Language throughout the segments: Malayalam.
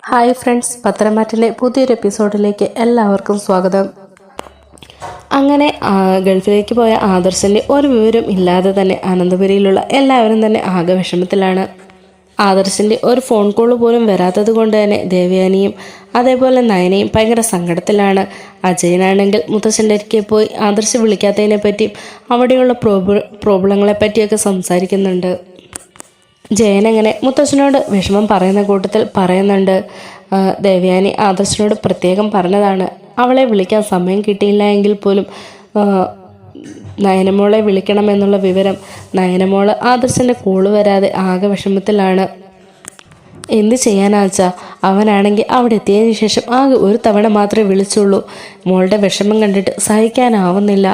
ഹായ് ഫ്രണ്ട്സ്, പത്തനംമാറ്റിലെ പുതിയൊരു എപ്പിസോഡിലേക്ക് എല്ലാവർക്കും സ്വാഗതം. അങ്ങനെ ഗൾഫിലേക്ക് പോയ ആദർശിൻ്റെ ഒരു വിവരം ഇല്ലാതെ തന്നെ അനന്തപുരിയിലുള്ള എല്ലാവരും തന്നെ ആകെ വിഷമത്തിലാണ്. ആദർശിൻ്റെ ഒരു ഫോൺ കോൾ പോലും വരാത്തത് കൊണ്ട് തന്നെ ദേവയാനിയും അതേപോലെ നയനയും ഭയങ്കര സങ്കടത്തിലാണ്. അജയനാണെങ്കിൽ മുത്തശ്ശൻ്റെ അരികെ പോയി ആദർശ് വിളിക്കാത്തതിനെ പറ്റിയും അവിടെയുള്ള പ്രോബ്ലങ്ങളെ പറ്റിയൊക്കെ സംസാരിക്കുന്നുണ്ട്. ജയനങ്ങനെ മുത്തശ്ശനോട് വിഷമം പറയുന്ന കൂട്ടത്തിൽ പറയുന്നുണ്ട്, ദേവയാനി ആദർശനോട് പ്രത്യേകം പറഞ്ഞതാണ് അവളെ വിളിക്കാൻ സമയം കിട്ടിയില്ല എങ്കിൽ പോലും നയനമോളെ വിളിക്കണമെന്നുള്ള വിവരം. നയനമോള് ആദർശൻ്റെ കോള് വരാതെ ആകെ വിഷമത്തിലാണ്. എന്ത് ചെയ്യാനാച്ചാ, അവനാണെങ്കിൽ അവിടെ എത്തിയതിനു ശേഷം ആകെ ഒരു തവണ മാത്രമേ വിളിച്ചുള്ളൂ. മോളുടെ വിഷമം കണ്ടിട്ട് സഹിക്കാനാവുന്നില്ല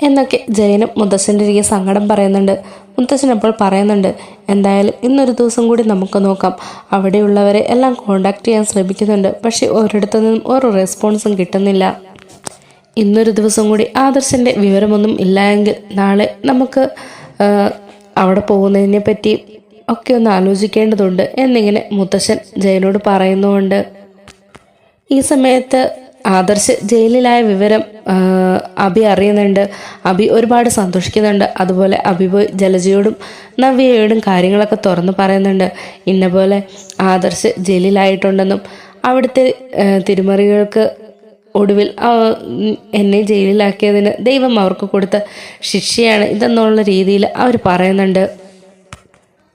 എന്നൊക്കെ ജയനും മുത്തശ്ശൻ്റെ അരികെ സങ്കടം പറയുന്നുണ്ട്. മുത്തശ്ശൻ അപ്പോൾ പറയുന്നുണ്ട്, എന്തായാലും ഇന്നൊരു ദിവസം കൂടി നമുക്ക് നോക്കാം. അവിടെയുള്ളവരെ എല്ലാം കോണ്ടാക്ട് ചെയ്യാൻ ശ്രമിക്കുന്നുണ്ട്, പക്ഷേ ഒരിടത്തു നിന്നും ഒരു റെസ്പോൺസും കിട്ടുന്നില്ല. ഇന്നൊരു ദിവസം കൂടി ആദർശൻ്റെ വിവരമൊന്നും ഇല്ല എങ്കിൽ നാളെ നമുക്ക് അവിടെ പോകുന്നതിനെ പറ്റി ഒക്കെ ഒന്ന് ആലോചിക്കേണ്ടതുണ്ട് എന്നിങ്ങനെ മുത്തശ്ശൻ ജയനോട് പറയുന്നുമുണ്ട്. ഈ സമയത്ത് ആദർശ് ജയിലിലായ വിവരം അഭി അറിയുന്നുണ്ട്. അഭി ഒരുപാട് സന്തോഷിക്കുന്നുണ്ട്. അതുപോലെ അഭി പോയി ജലജയോടും നവ്യയോടും കാര്യങ്ങളൊക്കെ തുറന്ന് പറയുന്നുണ്ട്. ഇന്നപോലെ ആദർശ് ജയിലിലായിട്ടുണ്ടെന്നും അവിടുത്തെ തിരുമറികൾക്ക് ഒടുവിൽ എന്നെ ജയിലിലാക്കിയതിന് ദൈവം അവർക്ക് കൊടുത്ത ശിക്ഷയാണ് ഇതെന്നുള്ള രീതിയിൽ അവർ പറയുന്നുണ്ട്.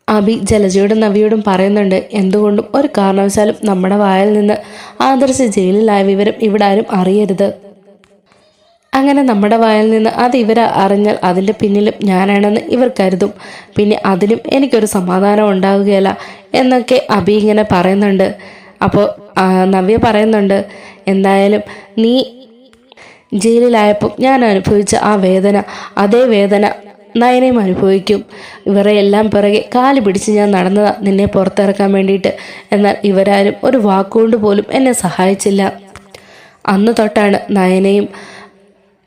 അഭി ജലജയോടും നവിയോടും പറയുന്നുണ്ട്, എന്തുകൊണ്ടും ഒരു കാരണവശാലും നമ്മുടെ വായിൽ നിന്ന് ആദർശ് ജയിലിലായ വിവരം ഇവിടെ ആരും അറിയരുത്. അങ്ങനെ നമ്മുടെ വായിൽ നിന്ന് അത് ഇവർ അറിഞ്ഞാൽ അതിൻ്റെ പിന്നിലും ഞാനാണെന്ന് ഇവർ കരുതും. പിന്നെ അതിലും എനിക്കൊരു സമാധാനം ഉണ്ടാവുകയില്ല എന്നൊക്കെ അഭി ഇങ്ങനെ പറയുന്നുണ്ട്. അപ്പോൾ നവ്യ പറയുന്നുണ്ട്, എന്തായാലും നീ ജയിലിലായപ്പോൾ ഞാൻ അനുഭവിച്ച ആ വേദന, അതേ വേദന നയനയും അനുഭവിക്കും. ഇവരെ എല്ലാം പിറകെ കാല് പിടിച്ച് ഞാൻ നടന്നതാ നിന്നെ പുറത്തിറക്കാൻ വേണ്ടിയിട്ട്. എന്നാൽ ഇവരാരും ഒരു വാക്കുകൊണ്ട് പോലും എന്നെ സഹായിച്ചില്ല. അന്ന് തൊട്ടാണ് നയനയും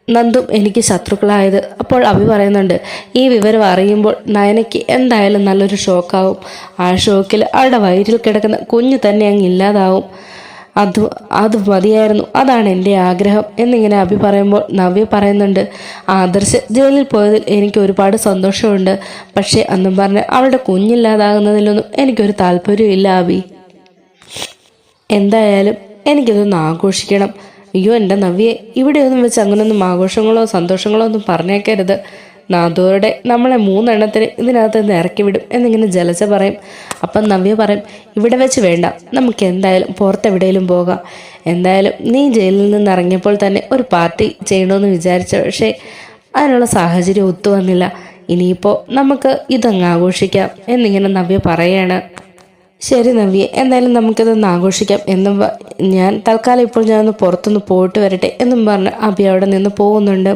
നന്ദും എനിക്ക് ശത്രുക്കളായത്. അപ്പോൾ അഭി പറയുന്നുണ്ട്, ഈ വിവരം അറിയുമ്പോൾ നയനയ്ക്ക് എന്തായാലും നല്ലൊരു ഷോക്കാവും. ആ ഷോക്കിൽ അവളുടെ വയറ്റിൽ കിടക്കുന്ന കുഞ്ഞ് തന്നെ അങ്ങ് ഇല്ലാതാവും. അത് മതിയായിരുന്നു, അതാണ് എൻ്റെ ആഗ്രഹം എന്നിങ്ങനെ അഭി പറയുമ്പോൾ നവ്യ പറയുന്നുണ്ട്, ആദർശ് ജയിലിൽ പോയതിൽ എനിക്ക് ഒരുപാട് സന്തോഷമുണ്ട്. പക്ഷേ അന്നും പറഞ്ഞ് അവളുടെ കുഞ്ഞില്ലാതാകുന്നതിലൊന്നും എനിക്കൊരു താല്പര്യമില്ല അഭി. എന്തായാലും എനിക്കിതൊന്ന് ആഘോഷിക്കണം. അയ്യോ എൻ്റെ നവ്യെ, ഇവിടെയൊന്നും വെച്ച് അങ്ങനൊന്നും ആഘോഷങ്ങളോ സന്തോഷങ്ങളോ ഒന്നും പറഞ്ഞേക്കരുത്. നാദോടെ നമ്മളെ 3 എണ്ണത്തിന് ഇതിനകത്ത് നിന്ന് ഇറക്കി വിടും എന്നിങ്ങനെ ജലജ പറയും. അപ്പം നവ്യ പറയും, ഇവിടെ വെച്ച് വേണ്ട, നമുക്ക് എന്തായാലും പുറത്തെവിടെയെങ്കിലും പോകാം. എന്തായാലും നീ ജയിലിൽ നിന്ന് ഇറങ്ങിയപ്പോൾ തന്നെ ഒരു പാർട്ടി ചെയ്യണമെന്ന് വിചാരിച്ച, പക്ഷേ അതിനുള്ള സാഹചര്യം ഒത്തു വന്നില്ല. ഇനിയിപ്പോൾ നമുക്ക് ഇതങ്ങ് ആഘോഷിക്കാം എന്നിങ്ങനെ നവ്യ പറയാണ്. ശരി നവ്യ, എന്തായാലും നമുക്കിതൊന്ന് ആഘോഷിക്കാം എന്നും ഞാൻ തൽക്കാലം ഇപ്പോൾ ഞാനൊന്ന് പുറത്തൊന്ന് പോയിട്ട് വരട്ടെ എന്നും പറഞ്ഞ് അഭി അവിടെ നിന്ന് പോകുന്നുണ്ട്.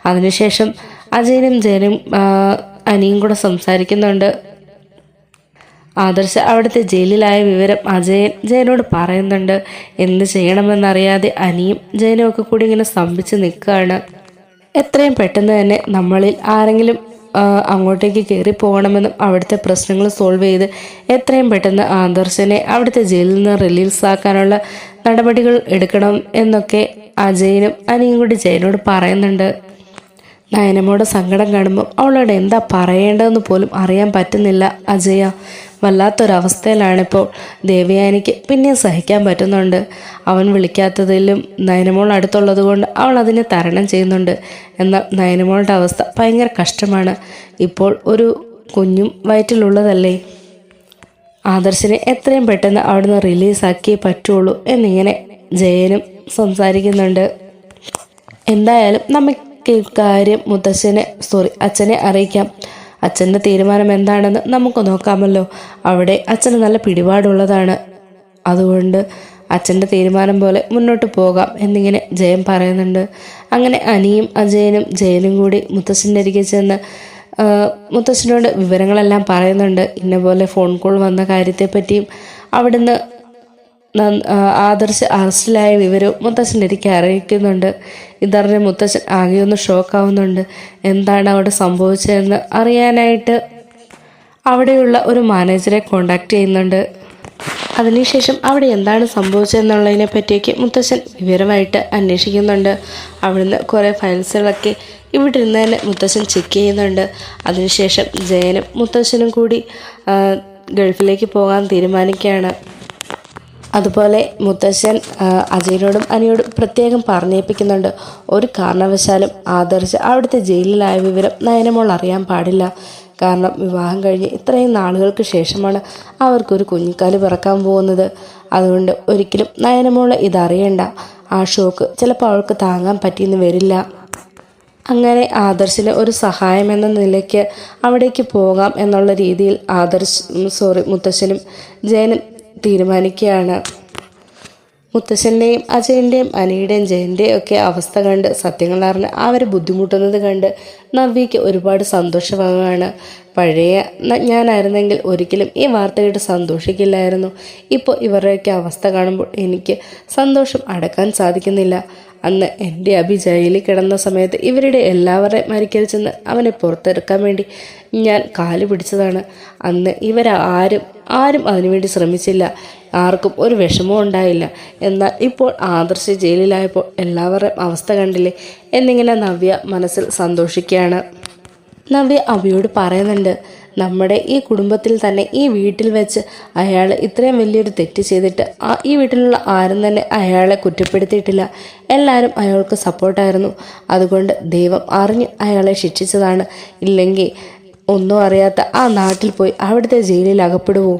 അതിനുശേഷം അജയനും ജയനും അനിയും കൂടെ സംസാരിക്കുന്നുണ്ട്. ആദർശ് അവിടുത്തെ ജയിലിലായ വിവരം ജയനോട് പറയുന്നുണ്ട്. എന്ത് ചെയ്യണമെന്നറിയാതെ അനിയും ജയനും ഒക്കെ കൂടി ഇങ്ങനെ സ്തംഭിച്ച് നിൽക്കുകയാണ്. എത്രയും പെട്ടെന്ന് തന്നെ നമ്മളിൽ ആരെങ്കിലും അങ്ങോട്ടേക്ക് കയറി പോകണമെന്നും അവിടുത്തെ പ്രശ്നങ്ങൾ സോൾവ് ചെയ്ത് എത്രയും പെട്ടെന്ന് ആദർശനെ അവിടുത്തെ ജയിലിൽ നിന്ന് റിലീസ് ആക്കാനുള്ള നടപടികൾ എടുക്കണം എന്നൊക്കെ അജയനും അനിയും കൂടി ജയനോട് പറയുന്നുണ്ട്. നയനമോടെ സങ്കടം കാണുമ്പോൾ അവളോട് എന്താ പറയേണ്ടതെന്ന് പോലും അറിയാൻ പറ്റുന്നില്ല അജയ. വല്ലാത്തൊരവസ്ഥയിലാണിപ്പോൾ. ദേവയാനിക്ക് പിന്നെ സഹിക്കാൻ പറ്റുന്നുണ്ട്. അവൻ വിളിക്കാത്തതിലും നയനമോൾ അടുത്തുള്ളത് കൊണ്ട് അവൾ അതിനെ തരണം ചെയ്യുന്നുണ്ട്. എന്നാൽ നയനമോളുടെ അവസ്ഥ ഭയങ്കര കഷ്ടമാണ്. ഇപ്പോൾ ഒരു കുഞ്ഞും വയറ്റിലുള്ളതല്ലേ. ആദർശിനെ എത്രയും പെട്ടെന്ന് അവിടുന്ന് റിലീസാക്കിയേ പറ്റുള്ളൂ എന്നിങ്ങനെ ജയനും സംസാരിക്കുന്നുണ്ട്. എന്തായാലും നമുക്ക് ഇക്കാര്യം അച്ഛനെ അറിയിക്കാം. അച്ഛൻ്റെ തീരുമാനം എന്താണെന്ന് നമുക്ക് നോക്കാമല്ലോ. അവിടെ അച്ഛന് നല്ല പിടിപാടുള്ളതാണ്. അതുകൊണ്ട് അച്ഛൻ്റെ തീരുമാനം പോലെ മുന്നോട്ട് പോകാം എന്നിങ്ങനെ ജയൻ പറയുന്നുണ്ട്. അങ്ങനെ അനിയും അജയനും ജയനും കൂടി മുത്തശ്ശൻ്റെ അരികെ ചെന്ന് മുത്തശ്ശനോട് വിവരങ്ങളെല്ലാം പറയുന്നുണ്ട്. ഇന്നപോലെ ഫോൺ കോൾ വന്ന കാര്യത്തെപ്പറ്റിയും അവിടുന്ന് ആദർശ് അറസ്റ്റിലായ വിവരവും മുത്തശ്ശൻ എനിക്ക് അറിയിക്കുന്നുണ്ട്. ഇതറിഞ്ഞ മുത്തശ്ശൻ ആകെയൊന്ന് ഷോക്കാവുന്നുണ്ട്. എന്താണ് അവിടെ സംഭവിച്ചതെന്ന് അറിയാനായിട്ട് അവിടെയുള്ള ഒരു മാനേജറെ കോണ്ടാക്ട് ചെയ്യുന്നുണ്ട്. അതിനുശേഷം അവിടെ എന്താണ് സംഭവിച്ചതെന്നുള്ളതിനെ പറ്റിയൊക്കെ മുത്തശ്ശൻ വിവരമായിട്ട് അന്വേഷിക്കുന്നുണ്ട്. അവിടുന്ന് കുറേ ഫയൽസുകളൊക്കെ ഇവിടെ ഇരുന്ന് തന്നെ മുത്തശ്ശൻ ചെക്ക് ചെയ്യുന്നുണ്ട്. അതിനുശേഷം ജയനും മുത്തശ്ശനും കൂടി ഗൾഫിലേക്ക് പോകാൻ തീരുമാനിക്കുകയാണ്. അതുപോലെ മുത്തശ്ശൻ അജയനോടും അനിയോടും പ്രത്യേകം പറഞ്ഞേൽപ്പിക്കുന്നുണ്ട്, ഒരു കാരണവശാലും ആദർശ് അവിടുത്തെ ജയിലിലായ വിവരം നയനമോൾ അറിയാൻ പാടില്ല. കാരണം വിവാഹം കഴിഞ്ഞ് ഇത്രയും നാളുകൾക്ക് ശേഷമാണ് അവർക്കൊരു കുഞ്ഞിക്കാല് പിറക്കാൻ പോകുന്നത്. അതുകൊണ്ട് ഒരിക്കലും നയനമോൾ ഇതറിയണ്ട. ആ ഷോക്ക് ചിലപ്പോൾ അവൾക്ക് താങ്ങാൻ പറ്റിയെന്ന് വരില്ല. അങ്ങനെ ആദർശിന് ഒരു സഹായം എന്ന നിലയ്ക്ക് അവിടേക്ക് പോകാം എന്നുള്ള രീതിയിൽ മുത്തശ്ശനും ജയനും തീരുമാനിക്കുകയാണ്. മുത്തശ്ശൻ്റെയും അജയൻ്റെയും അനിയുടെയും ജയൻ്റെയും ഒക്കെ അവസ്ഥ കണ്ട് സത്യങ്ങൾ അറിഞ്ഞ് അവർ ബുദ്ധിമുട്ടുന്നത് കണ്ട് നവ്യയ്ക്ക് ഒരുപാട് സന്തോഷമാവുകയാണ്. പഴയ ഞാനായിരുന്നെങ്കിൽ ഒരിക്കലും ഈ വാർത്ത കേട്ട് സന്തോഷിക്കില്ലായിരുന്നു. ഇപ്പോൾ ഇവരുടെയൊക്കെ അവസ്ഥ കാണുമ്പോൾ എനിക്ക് സന്തോഷം അടക്കാൻ സാധിക്കുന്നില്ല. അന്ന് എൻ്റെ അഭി ജയിലിൽ കിടന്ന സമയത്ത് ഇവരുടെ എല്ലാവരുടെയും മരിക്കൽ ചെന്ന് അവനെ പുറത്തെടുക്കാൻ വേണ്ടി ഞാൻ കാല് പിടിച്ചതാണ്. അന്ന് ആരും അതിനുവേണ്ടി ശ്രമിച്ചില്ല. ആർക്കും ഒരു വിഷമവും ഉണ്ടായില്ല. എന്നാൽ ഇപ്പോൾ ആദർശ് ജയിലിലായപ്പോൾ എല്ലാവരുടെയും അവസ്ഥ കണ്ടില്ലേ എന്നിങ്ങനെ നവ്യ മനസ്സിൽ സന്തോഷിക്കുകയാണ്. നവ്യ അഭിയോട് പറയുന്നുണ്ട്, നമ്മുടെ ഈ കുടുംബത്തിൽ തന്നെ ഈ വീട്ടിൽ വെച്ച് അയാൾ ഇത്രയും വലിയൊരു തെറ്റ് ചെയ്തിട്ട് ഈ വീട്ടിലുള്ള ആരും തന്നെ അയാളെ കുറ്റപ്പെടുത്തിയിട്ടില്ല. എല്ലാവരും അയാൾക്ക് സപ്പോർട്ടായിരുന്നു. അതുകൊണ്ട് ദൈവം അറിഞ്ഞ് അയാളെ ശിക്ഷിച്ചതാണ്. ഇല്ലെങ്കിൽ ഒന്നും അറിയാത്ത ആ നാട്ടിൽ പോയി അവിടുത്തെ ജയിലിൽ അകപ്പെടുവോ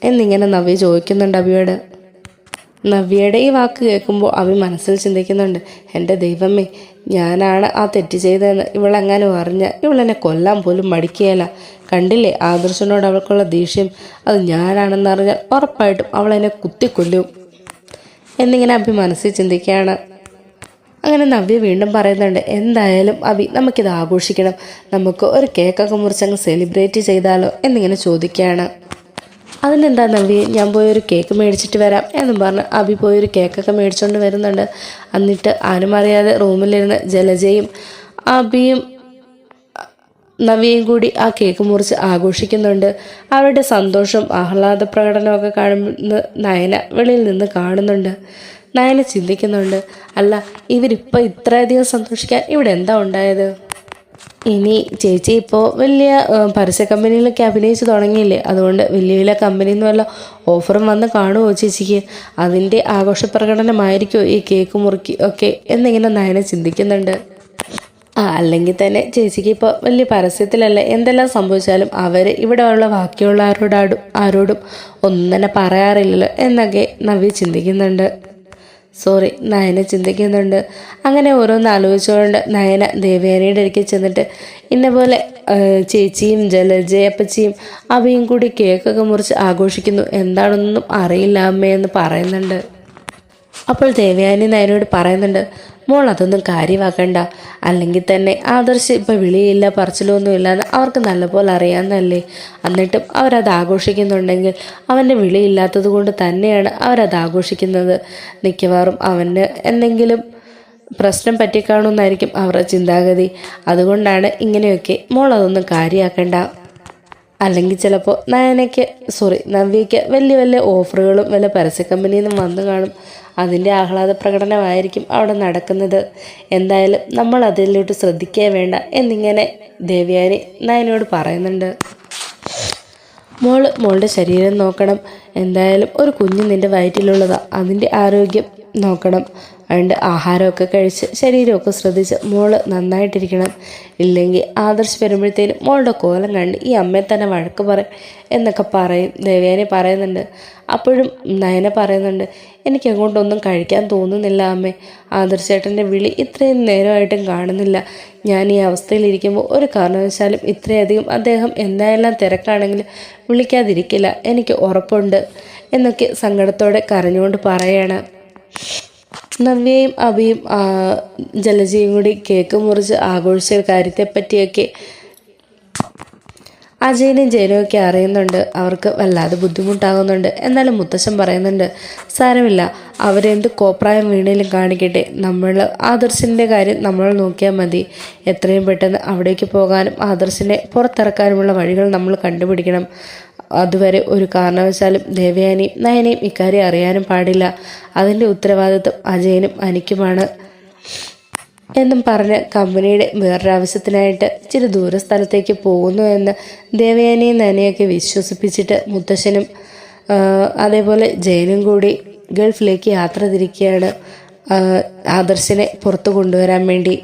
എന്നിങ്ങനെ നവ്യ ചോദിക്കുന്നുണ്ട് അഭിയോട്. നവ്യയുടെ ഈ വാക്ക് കേൾക്കുമ്പോൾ അഭി മനസ്സിൽ ചിന്തിക്കുന്നുണ്ട്, എൻ്റെ ദൈവമേ, ഞാനാണ് ആ തെറ്റ് ചെയ്തതെന്ന് ഇവളെങ്ങാനും അറിഞ്ഞാൽ ഇവളെന്നെ കൊല്ലാൻ പോലും മടിക്കുകയില്ല. കണ്ടില്ലേ ആദർശനോട് അവൾക്കുള്ള ദേഷ്യം, അത് ഞാനാണെന്നറിഞ്ഞാൽ ഉറപ്പായിട്ടും അവളെന്നെ കുത്തിക്കൊല്ലും എന്നിങ്ങനെ അഭി മനസ്സിൽ ചിന്തിക്കുകയാണ്. അങ്ങനെ നവ്യ വീണ്ടും പറയുന്നുണ്ട്, എന്തായാലും അഭി നമുക്കിത് ആഘോഷിക്കണം, നമുക്ക് ഒരു കേക്കൊക്കെ മുറിച്ചങ്ങ് സെലിബ്രേറ്റ് ചെയ്താലോ എന്നിങ്ങനെ ചോദിക്കുകയാണ്. അതിനെന്താ നവ്യ, ഞാൻ പോയൊരു കേക്ക് മേടിച്ചിട്ട് വരാം എന്നും പറഞ്ഞ് അഭി പോയൊരു കേക്കൊക്കെ മേടിച്ചുകൊണ്ട് വരുന്നുണ്ട്. എന്നിട്ട് ആരും അറിയാതെ റൂമിലിരുന്ന് ജലജയും അഭിയും നവ്യയും കൂടി ആ കേക്ക് മുറിച്ച് ആഘോഷിക്കുന്നുണ്ട്. അവരുടെ സന്തോഷം ആഹ്ലാദ പ്രകടനമൊക്കെ കാണുന്ന നയന വെളിയിൽ നിന്ന് കാണുന്നുണ്ട്. നയന ചിന്തിക്കുന്നുണ്ട്, അല്ല ഇവരിപ്പോൾ ഇത്രയധികം സന്തോഷിക്കാൻ ഇവിടെ എന്താ ഉണ്ടായത്? ഇനി ചേച്ചി ഇപ്പോൾ വലിയ പരസ്യ കമ്പനിയിലൊക്കെ അഭിനയിച്ച് തുടങ്ങിയില്ലേ, അതുകൊണ്ട് വലിയ വലിയ കമ്പനിയിൽ നിന്ന് വല്ല ഓഫറും വന്ന് കാണുമോ ചേച്ചിക്ക്? അതിൻ്റെ ആഘോഷ പ്രകടനമായിരിക്കുമോ ഈ കേക്ക് മുറുക്കി ഒക്കെ എന്നിങ്ങനെ നയന ചിന്തിക്കുന്നുണ്ട്. അല്ലെങ്കിൽ തന്നെ ചേച്ചിക്ക് ഇപ്പോൾ വലിയ പരസ്യത്തിലല്ലേ, എന്തെല്ലാം സംഭവിച്ചാലും അവർ ഇവിടെ ഉള്ള ബാക്കിയുള്ള ആരോടും ഒന്നും തന്നെ പറയാറില്ലല്ലോ എന്നൊക്കെ നവ്യ ചിന്തിക്കുന്നുണ്ട്. നയന ചിന്തിക്കുന്നുണ്ട്. അങ്ങനെ ഓരോന്ന് ആലോചിച്ചുകൊണ്ട് നയന ദേവയാനിയുടെ അടുക്കൽ ചെന്നിട്ട് ഇന്നപോലെ ചേച്ചിയും ജലജയപ്പച്ചിയും അവയും കൂടി കേക്കൊക്കെ മുറിച്ച് ആഘോഷിക്കുന്നു, എന്താണെന്നൊന്നും അറിയില്ല അമ്മയെന്ന് പറയുന്നുണ്ട്. അപ്പോൾ ദേവയാനി നയനോട് പറയുന്നുണ്ട്, മോൾ അതൊന്നും കാര്യമാക്കണ്ട, അല്ലെങ്കിൽ തന്നെ ആദർശ് ഇപ്പം വിളിയില്ല പറച്ചിലൊന്നും ഇല്ലാന്ന് അവർക്ക് നല്ലപോലെ അറിയാമെന്നല്ലേ. എന്നിട്ടും അവരത് ആഘോഷിക്കുന്നുണ്ടെങ്കിൽ അവൻ്റെ വിളിയില്ലാത്തത് കൊണ്ട് തന്നെയാണ് അവരത് ആഘോഷിക്കുന്നത്. മിക്കവാറും അവന് എന്തെങ്കിലും പ്രശ്നം പറ്റിക്കാണുമെന്നായിരിക്കും അവരുടെ ചിന്താഗതി. അതുകൊണ്ടാണ് ഇങ്ങനെയൊക്കെ. മോൾ അതൊന്നും കാര്യമാക്കണ്ട. അല്ലെങ്കിൽ ചിലപ്പോൾ നവ്യയ്ക്ക് വലിയ വലിയ ഓഫറുകളും വല്ല പരസ്യ കമ്പനിയിൽ നിന്നും വന്നു കാണും. അതിൻ്റെ ആഹ്ലാദ പ്രകടനമായിരിക്കും അവിടെ നടക്കുന്നത്. എന്തായാലും നമ്മൾ അതിലോട്ട് ശ്രദ്ധിക്കേ വേണ്ട എന്നിങ്ങനെ ദേവയാനി നയനോട് പറയുന്നുണ്ട്. മോളുടെ ശരീരം നോക്കണം, എന്തായാലും ഒരു കുഞ്ഞ് നിൻ്റെ വയറ്റിലുള്ളതാണ്, അതിൻ്റെ ആരോഗ്യം നോക്കണം. അതുകൊണ്ട് ആഹാരമൊക്കെ കഴിച്ച് ശരീരമൊക്കെ ശ്രദ്ധിച്ച് മോള് നന്നായിട്ടിരിക്കണം. ഇല്ലെങ്കിൽ ആദർശ് വരുമ്പോഴത്തേനും മോളുടെ കോലം കണ്ട് ഈ അമ്മയെ തന്നെ വഴക്ക് പറയും എന്നൊക്കെ ദേവയാനി പറയുന്നുണ്ട്. അപ്പോഴും നയന പറയുന്നുണ്ട്, എനിക്ക് അങ്ങോട്ടൊന്നും കഴിക്കാൻ തോന്നുന്നില്ല അമ്മേ. ആദർശേട്ടൻ്റെ വിളി ഇത്രയും നേരമായിട്ടും കാണുന്നില്ല. ഞാൻ ഈ അവസ്ഥയിലിരിക്കുമ്പോൾ ഒരു കാരണവശാലും ഇത്രയധികം അദ്ദേഹം എന്തായാലും തിരക്കാണെങ്കിലും വിളിക്കാതിരിക്കില്ല, എനിക്ക് ഉറപ്പുണ്ട് എന്നൊക്കെ സങ്കടത്തോടെ കരഞ്ഞുകൊണ്ട് പറയാണ്. നവ്യയും അഭിയും ജലജയും കൂടി കേക്ക് മുറിച്ച് ആഘോഷിച്ച കാര്യത്തെപ്പറ്റിയൊക്കെ അജയനും ജയനും ഒക്കെ അറിയുന്നുണ്ട്. അവർക്ക് വല്ലാതെ ബുദ്ധിമുട്ടാകുന്നുണ്ട്. എന്നാലും മുത്തശ്ശൻ പറയുന്നുണ്ട്, സാരമില്ല, അവരെന്ത് കോപ്രായം വീണേലും കാണിക്കട്ടെ, നമ്മൾ ആദർശിൻ്റെ കാര്യം നമ്മൾ നോക്കിയാൽ മതി. എത്രയും പെട്ടെന്ന് അവിടേക്ക് പോകാനും ആദർശിനെ പുറത്തിറക്കാനുമുള്ള വഴികൾ നമ്മൾ കണ്ടുപിടിക്കണം. അതുവരെ ഒരു കാരണവശാലും ദേവയാനിയും നയനയും ഇക്കാര്യം അറിയാനും പാടില്ല. അതിൻ്റെ ഉത്തരവാദിത്വം അജയനും അനിക്കുമാണ് എന്നും പറഞ്ഞ് കമ്പനിയുടെ വേറൊരാവശ്യത്തിനായിട്ട് ഇച്ചിരി ദൂരസ്ഥലത്തേക്ക് പോകുന്നു എന്ന് ദേവയാനിയും നയനയൊക്കെ വിശ്വസിപ്പിച്ചിട്ട് മുത്തശ്ശനും അതേപോലെ ജയനും കൂടി ഗൾഫിലേക്ക് യാത്ര തിരിക്കുകയാണ് ആദർശിനെ പുറത്തു കൊണ്ടുവരാൻ വേണ്ടി.